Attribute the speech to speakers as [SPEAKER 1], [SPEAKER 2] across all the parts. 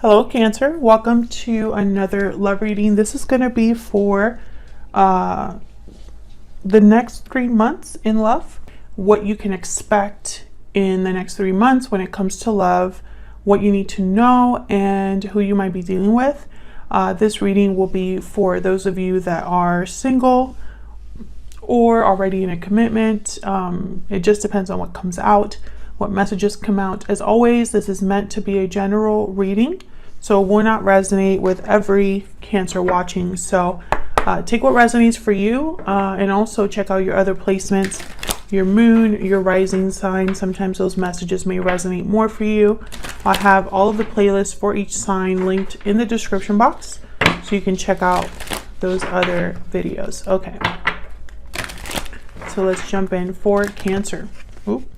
[SPEAKER 1] Hello, Cancer. Welcome to another love reading. This is going to be for the next 3 months in love. What you can expect in the next 3 months when it comes to love, what you need to know, and who you might be dealing with. This reading will be for those of you that are single or already in a commitment. It just depends on what comes out, what messages come out. As always, this is meant to be a general reading, so it will not resonate with every Cancer watching. So take what resonates for you, and also check out your other placements, your moon, your rising sign. Sometimes those messages may resonate more for you. I have all of the playlists for each sign linked in the description box, so you can check out those other videos. Okay, so let's jump in for Cancer. Oop.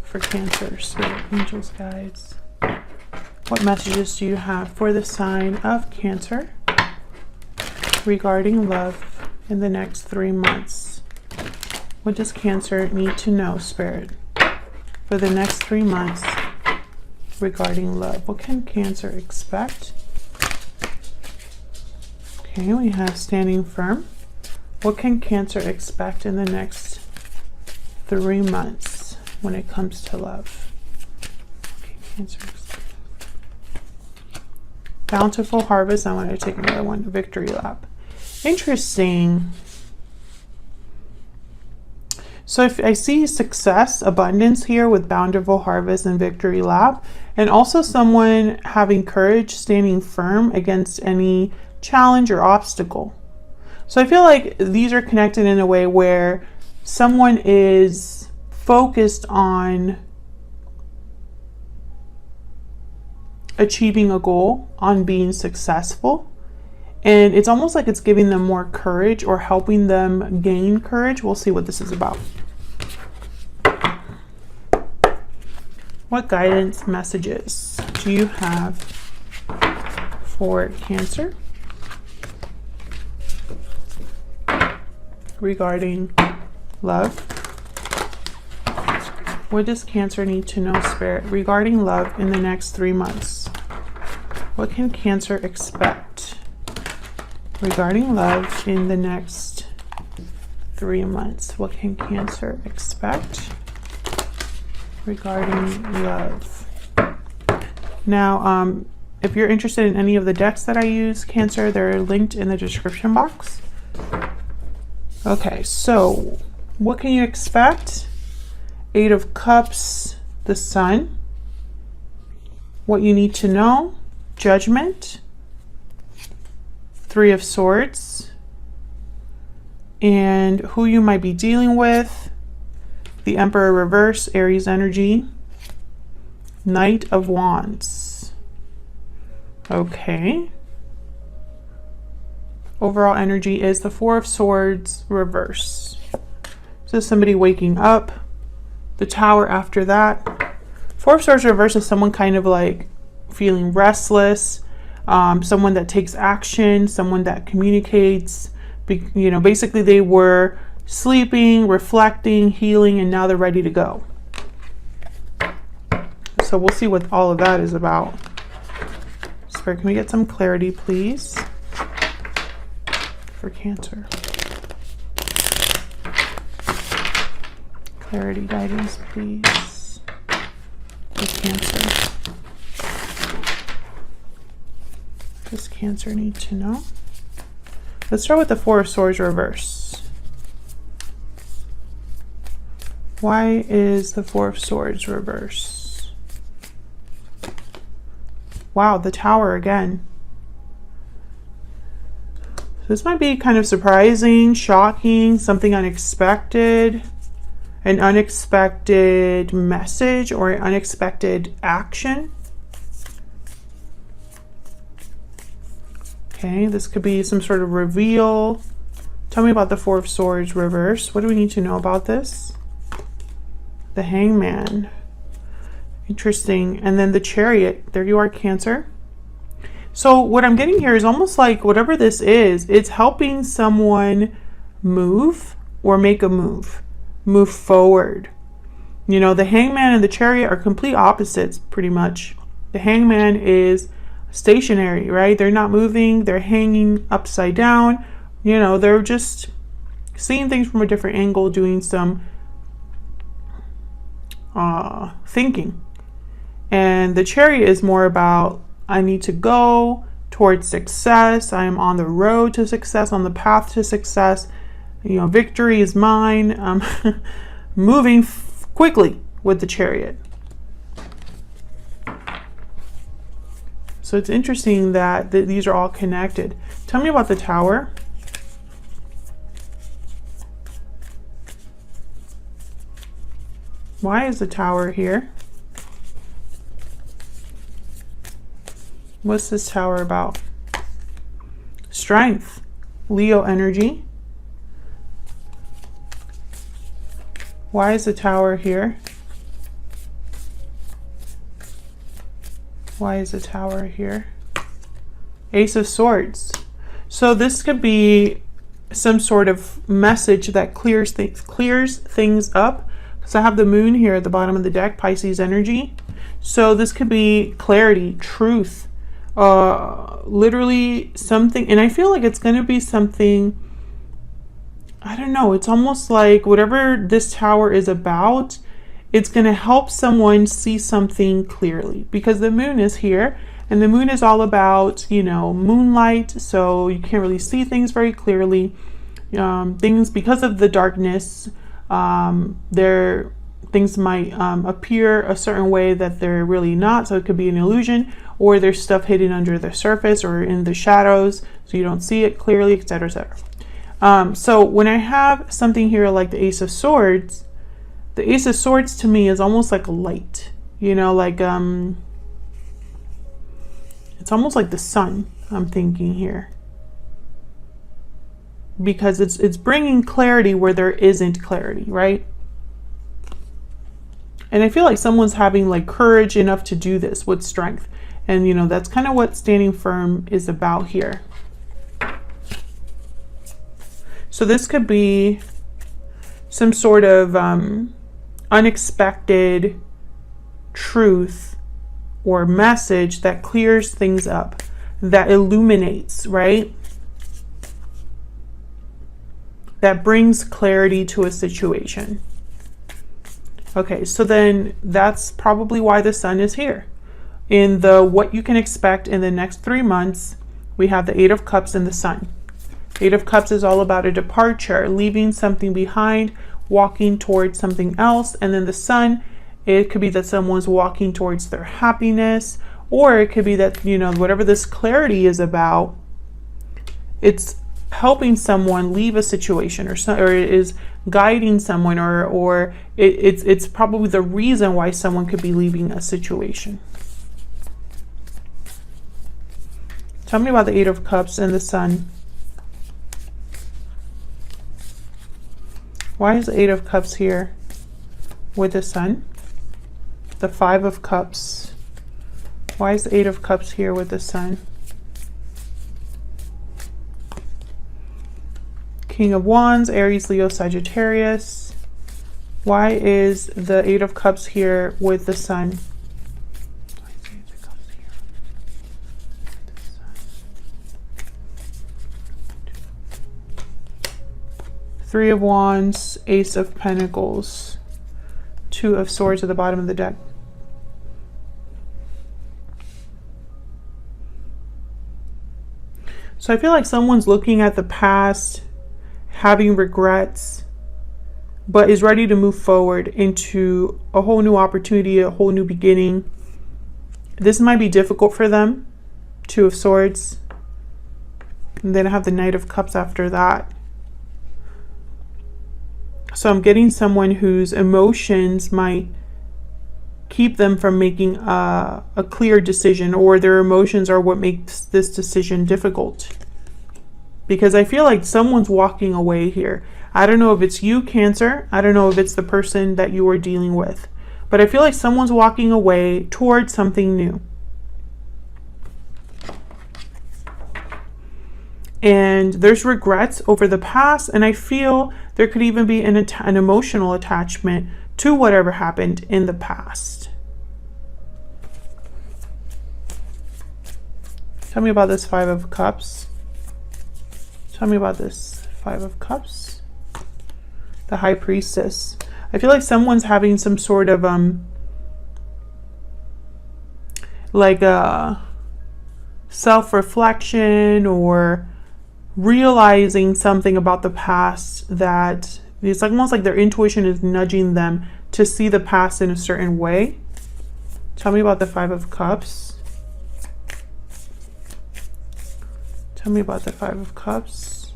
[SPEAKER 1] For Cancer, Spirit, Angels, Guides. What messages do you have for the sign of Cancer regarding love in the next 3 months? What does Cancer need to know, Spirit, for the next 3 months regarding love? What can Cancer expect? Okay, we have standing firm. What can Cancer expect in the next 3 months when it comes to love? Okay, Cancer. Bountiful harvest. I want to take another one. Victory lap. Interesting. So if I see success, abundance here with bountiful harvest and victory lap, and also someone having courage, standing firm against any challenge or obstacle. So I feel like these are connected in a way where someone is focused on achieving a goal, on being successful, and it's almost like it's giving them more courage or helping them gain courage. We'll see what this is about. What guidance messages do you have for Cancer regarding love? What does Cancer need to know, Spirit, regarding love in the next 3 months? What can Cancer expect regarding love in the next 3 months? What can Cancer expect regarding love? Now, if you're interested in any of the decks that I use, Cancer, they're linked in the description box. Okay, so what can you expect? 8 of Cups, the Sun. What you need to know, Judgment, 3 of Swords, and who you might be dealing with, the Emperor reverse, Aries energy, Knight of Wands. Okay. Overall energy is the 4 of Swords reverse. So somebody waking up. The Tower after that. 4 of Swords reverse is someone kind of like feeling restless, someone that takes action, someone that communicates. You know, basically they were sleeping, reflecting, healing, and now they're ready to go. So we'll see what all of that is about. Spirit, can we get some clarity, please, for Cancer? Clarity, guidance, please, for Cancer. What does Cancer need to know? Let's start with the 4 of Swords reverse. Why is the 4 of Swords reverse? Wow, the Tower again. This might be kind of surprising, shocking, something unexpected. An unexpected message or an unexpected action. Okay, this could be some sort of reveal. Tell me about the 4 of Swords reverse. What do we need to know about this? The Hangman. Interesting. And then the Chariot. There you are, Cancer. So what I'm getting here is almost like whatever this is, it's helping someone move or make a move forward. You know, the Hangman and the Chariot are complete opposites, pretty much. The Hangman is stationary, right? They're not moving, they're hanging upside down. You know, they're just seeing things from a different angle, doing some thinking. And the Chariot is more about, I need to go towards success. I am on the road to success, on the path to success. You know, victory is mine. Moving quickly with the Chariot. So it's interesting that these are all connected. Tell me about the Tower. Why is the Tower here? What's this Tower about? Strength. Leo energy. Why is the Tower here? Why is the Tower here? Ace of Swords. So this could be some sort of message that clears things up. Because I have the Moon here at the bottom of the deck, Pisces energy. So this could be clarity, truth, literally something. And I feel like it's going to be something, I don't know, it's almost like whatever this Tower is about, it's going to help someone see something clearly, because the Moon is here, and the Moon is all about, you know, moonlight, so you can't really see things very clearly. Things, because of the darkness, things might appear a certain way that they're really not, so it could be an illusion, or there's stuff hidden under the surface or in the shadows, so you don't see it clearly, etc., etc. So when I have something here like the Ace of Swords, the Ace of Swords to me is almost like a light, you know, like it's almost like the sun, I'm thinking here, because it's bringing clarity where there isn't clarity, right? And I feel like someone's having like courage enough to do this with strength, and you know, that's kind of what standing firm is about here. So this could be some sort of unexpected truth or message that clears things up, that illuminates, right? That brings clarity to a situation. Okay, so then that's probably why the Sun is here. In the what you can expect in the next 3 months, we have the Eight of Cups and the Sun. Eight of Cups is all about a departure, leaving something behind, walking towards something else. And then the Sun, it could be that someone's walking towards their happiness, or it could be that, you know, whatever this clarity is about, it's helping someone leave a situation, or it is guiding someone, or it's probably the reason why someone could be leaving a situation. Tell me about the Eight of Cups and the Sun. Why is the Eight of Cups here with the Sun? The Five of Cups. Why is the Eight of Cups here with the Sun? King of Wands, Aries, Leo, Sagittarius. Why is the Eight of Cups here with the Sun? Three of Wands, Ace of Pentacles, Two of Swords at the bottom of the deck. So I feel like someone's looking at the past, having regrets, but is ready to move forward into a whole new opportunity, a whole new beginning. This might be difficult for them. Two of Swords. And then I have the Knight of Cups after that. So I'm getting someone whose emotions might keep them from making a clear decision, or their emotions are what makes this decision difficult. Because I feel like someone's walking away here. I don't know if it's you, Cancer. I don't know if it's the person that you are dealing with. But I feel like someone's walking away towards something new. And there's regrets over the past, and I feel there could even be an emotional attachment to whatever happened in the past. Tell me about this Five of Cups. Tell me about this Five of Cups. The High Priestess. I feel like someone's having some sort of like a self-reflection or realizing something about the past, that it's almost like their intuition is nudging them to see the past in a certain way. Tell me about the Five of Cups. Tell me about the Five of Cups.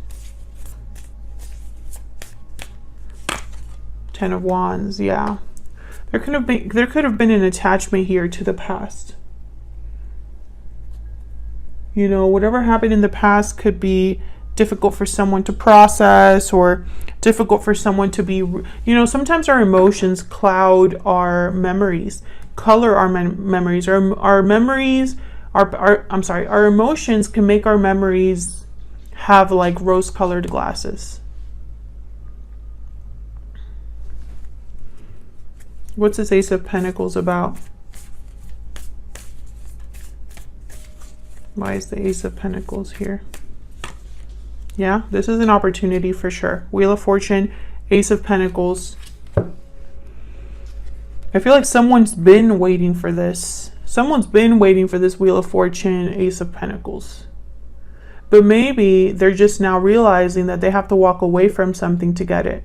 [SPEAKER 1] Ten of Wands. Yeah, there could have been an attachment here to the past. You know, whatever happened in the past could be difficult for someone to process, or difficult for someone to be, you know, sometimes our emotions cloud our memories, color our memories. Our memories, our emotions can make our memories have like rose-colored glasses. What's this Ace of Pentacles about? Why is the Ace of Pentacles here? Yeah, this is an opportunity for sure. Wheel of Fortune, Ace of Pentacles. I feel like someone's been waiting for this. Someone's been waiting for this Wheel of Fortune, Ace of Pentacles. But maybe they're just now realizing that they have to walk away from something to get it.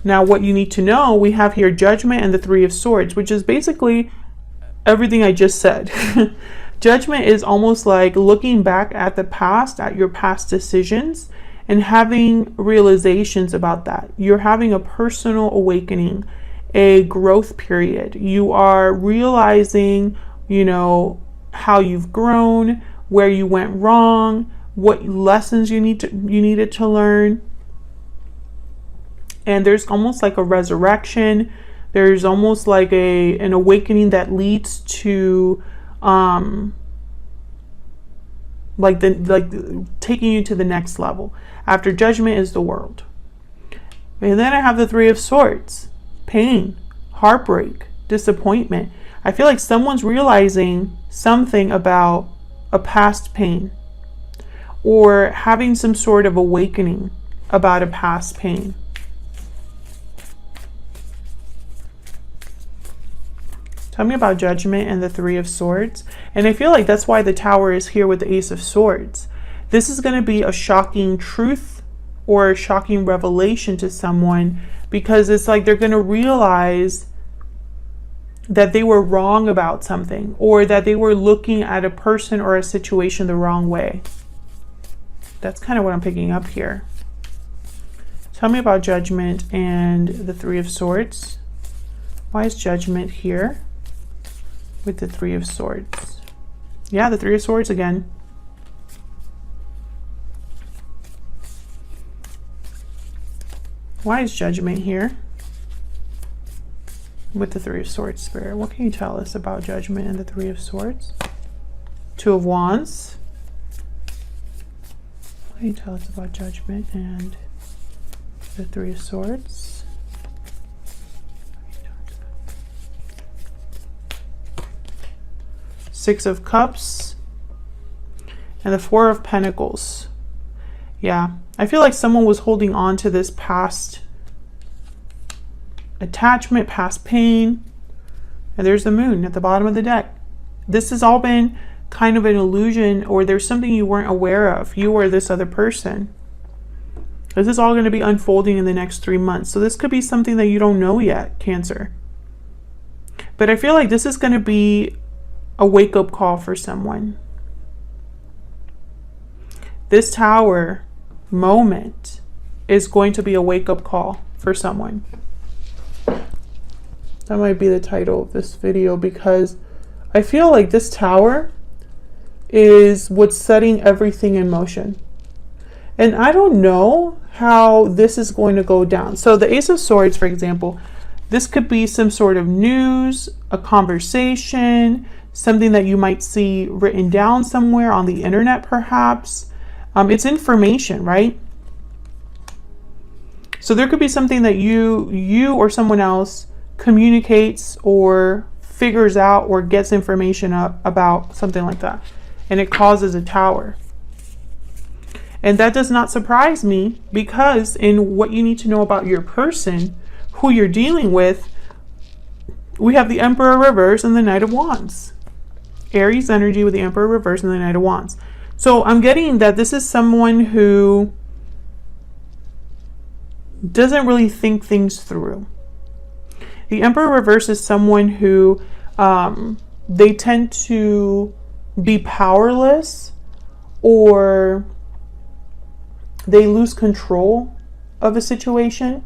[SPEAKER 1] Now, what you need to know, we have here Judgment and the Three of Swords, which is basically everything I just said. Judgment is almost like looking back at the past, at your past decisions, and having realizations about that. You're having a personal awakening, a growth period. You are realizing, you know, how you've grown, where you went wrong, what lessons you needed to learn. And there's almost like a resurrection. There's almost like an awakening that leads to like taking you to the next level. After Judgment is the World. And then I have the Three of Swords. Pain, heartbreak, disappointment. I feel like someone's realizing something about a past pain, or having some sort of awakening about a past pain. Tell me about Judgment and the Three of Swords. And I feel like that's why the Tower is here with the Ace of Swords. This is going to be a shocking truth or a shocking revelation to someone, because it's like they're going to realize that they were wrong about something, or that they were looking at a person or a situation the wrong way. That's kind of what I'm picking up here. Tell me about Judgment and the Three of Swords. Why is Judgment here with the Three of Swords? Yeah, the Three of Swords again. Why is Judgment here with the Three of Swords, Spirit? What can you tell us about Judgment and the Three of Swords? Two of Wands. What can you tell us about Judgment and the Three of Swords? Six of Cups and the Four of Pentacles. Yeah, I feel like someone was holding on to this past attachment, past pain. And there's the Moon at the bottom of the deck. This has all been kind of an illusion, or there's something you weren't aware of, you or this other person. This is all going to be unfolding in the next 3 months. So this could be something that you don't know yet, Cancer. But I feel like this is going to be a wake-up call for someone. This Tower moment is going to be a wake-up call for someone. That might be the title of this video, because I feel like this Tower is what's setting everything in motion. And I don't know how this is going to go down. So the Ace of Swords, for example, this could be some sort of news, a conversation, something that you might see written down somewhere on the internet, perhaps. It's information, right? So there could be something that you or someone else communicates or figures out or gets information up about, something like that, and it causes a tower. And that does not surprise me, because in what you need to know about your person, who you're dealing with, we have the Emperor reverse and the Knight of Wands. Aries energy with the Emperor reverse and the Knight of Wands. So I'm getting that this is someone who doesn't really think things through. The Emperor reverse is someone who they tend to be powerless, or they lose control of a situation.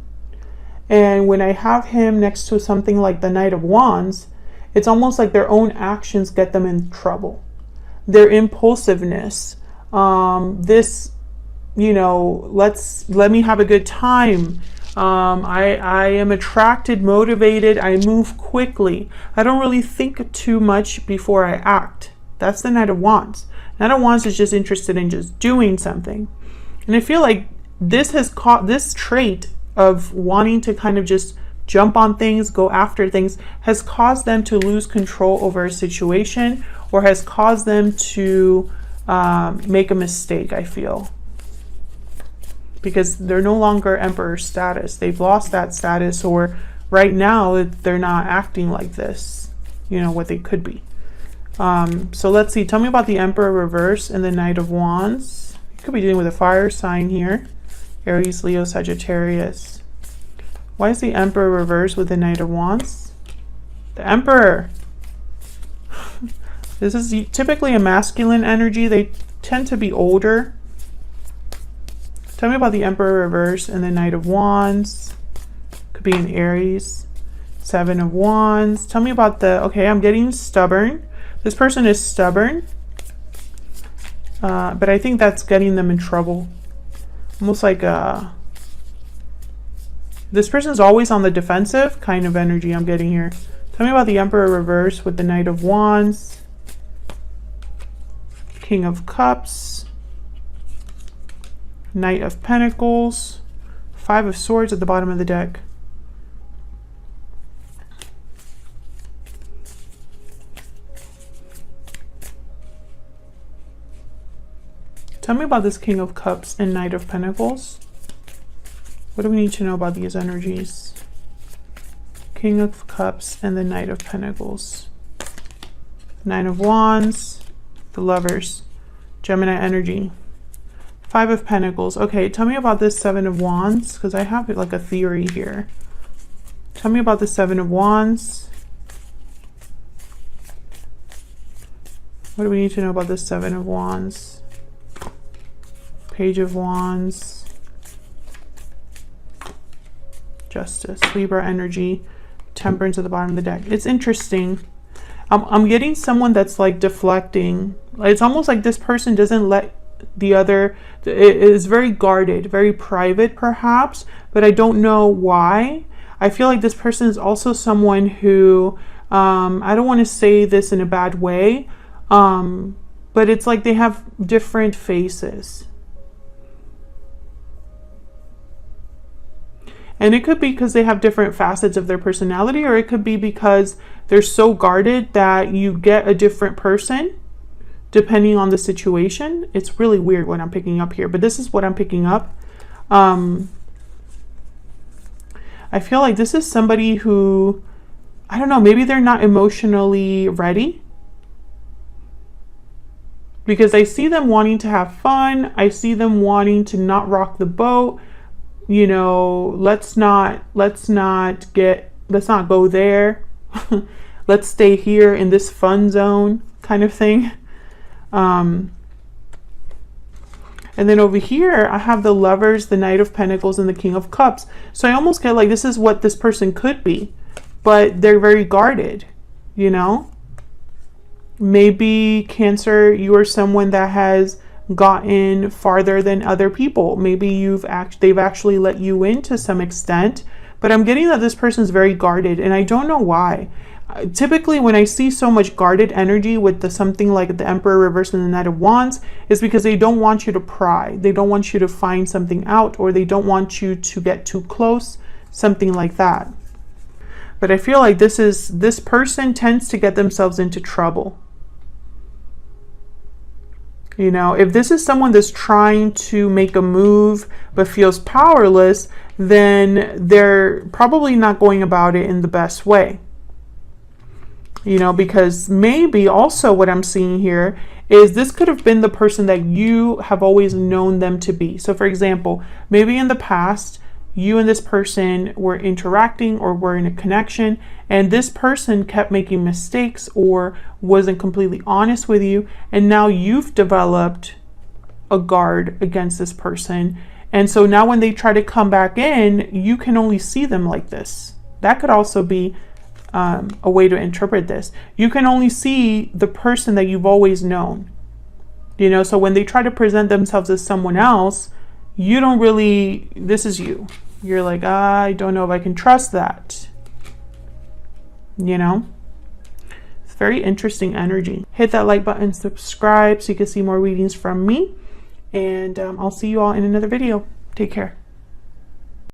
[SPEAKER 1] And when I have him next to something like the Knight of Wands, it's almost like their own actions get them in trouble. Their impulsiveness, this, you know, let me have a good time. I am attracted, motivated, I move quickly. I don't really think too much before I act. That's the Knight of Wands. Knight of Wands is just interested in just doing something. And I feel like this has caught this trait of wanting to kind of just jump on things, go after things, has caused them to lose control over a situation, or has caused them to make a mistake, I feel. Because they're no longer Emperor status. They've lost that status, or right now they're not acting like this, you know, what they could be. So let's see. Tell me about the Emperor reverse and the Knight of Wands. You could be dealing with a fire sign here. Aries, Leo, Sagittarius. Why is the Emperor reverse with the Knight of Wands? The Emperor. This is typically a masculine energy. They tend to be older. Tell me about the Emperor reverse and the Knight of Wands. Could be an Aries. Seven of Wands. Tell me about the... Okay, I'm getting stubborn. This person is stubborn. But I think that's getting them in trouble. Almost like this person's always on the defensive kind of energy I'm getting here. Tell me about the Emperor reverse with the Knight of Wands. King of Cups. Knight of Pentacles. Five of Swords at the bottom of the deck. Tell me about this King of Cups and Knight of Pentacles. What do we need to know about these energies? King of Cups and the Knight of Pentacles. Nine of Wands. The Lovers. Gemini energy. Five of Pentacles. Okay, tell me about this Seven of Wands, because I have like a theory here. Tell me about the Seven of Wands. What do we need to know about this Seven of Wands? Page of Wands. Justice. Libra energy. Temperance at the bottom of the deck. It's interesting. I'm getting someone that's like deflecting. It's almost like this person doesn't let the other... It is very guarded, very private perhaps, but I don't know why. I feel like this person is also someone who... I don't want to say this in a bad way, but it's like they have different faces. And it could be because they have different facets of their personality, or it could be because they're so guarded that you get a different person depending on the situation. It's really weird what I'm picking up here, but this is what I'm picking up. I feel like this is somebody who, I don't know, maybe they're not emotionally ready. Because I see them wanting to have fun. I see them wanting to not rock the boat. You know, let's not go there. Let's stay here in this fun zone kind of thing. And then over here, I have the Lovers, the Knight of Pentacles, and the King of Cups. So I almost get like this is what this person could be, but they're very guarded, you know? Maybe Cancer, you are someone that has gotten farther than other people. Maybe they've actually let you in to some extent, but I'm getting that this person is very guarded, and I don't know why. Typically, when I see so much guarded energy with something like the Emperor reversed and the Knight of Wands, is because they don't want you to pry. They don't want you to find something out, or they don't want you to get too close, something like that. But I feel like this person tends to get themselves into trouble. You know, if this is someone that's trying to make a move but feels powerless, then they're probably not going about it in the best way. You know, because maybe also what I'm seeing here is this could have been the person that you have always known them to be. So for example, maybe in the past, you and this person were interacting or were in a connection, and this person kept making mistakes or wasn't completely honest with you, and now you've developed a guard against this person, and so now when they try to come back in, you can only see them like this. That could also be a way to interpret this. You can only see the person that you've always known, you know, so when they try to present themselves as someone else, you don't really, this is you. You're like, I don't know if I can trust that. You know? It's very interesting energy. Hit that like button, subscribe so you can see more readings from me. And I'll see you all in another video. Take care.